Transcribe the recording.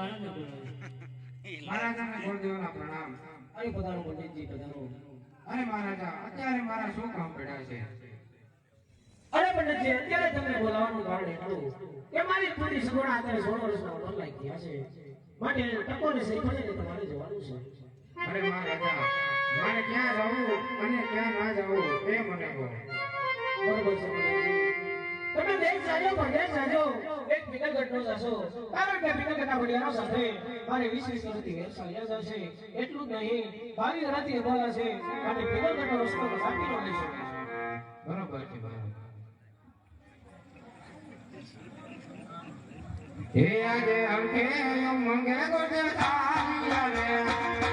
મહારાજને બોલાવો. મહારાજાને ગુરુદેવના પ્રણામ. અહીં પધારો પંડિતજી, પધારો. અરે મહારાજા, અત્યારે મારા શું કામ પડ્યા છે? અરે પંડિતજી, અત્યારે તમને બોલાવવાનું કારણ એટલું કે મારી પૂરી સગવડ અત્યારે 16 વર્ષના ઓર્ડર લાગી ગયા છે, માટે ટકોને સહી કરીને તમારે જવાનું છે. અરે મહારાજા, મારે ક્યાં જવું અને ક્યાં ના જવું એ મને કહો. બરોબર છે પંડિતજી. તમે દેશ જાજો, પરદેશ જાજો, એક વિનગરનો જશો, કારણ કે વિનગરના વડિયાનો સાથે મારે 20 વર્ષથી વેર ચાલ્યા જશે. એટલું જ નહીં, ભાવિ ઘરાથી અમોલા છે, માટે વિનગરનો રસ્તો કાપી નો લઈ શકે છે. બરોબર છે મહારાજા. હે આજે હમકે મંગે ગોટે તારી રે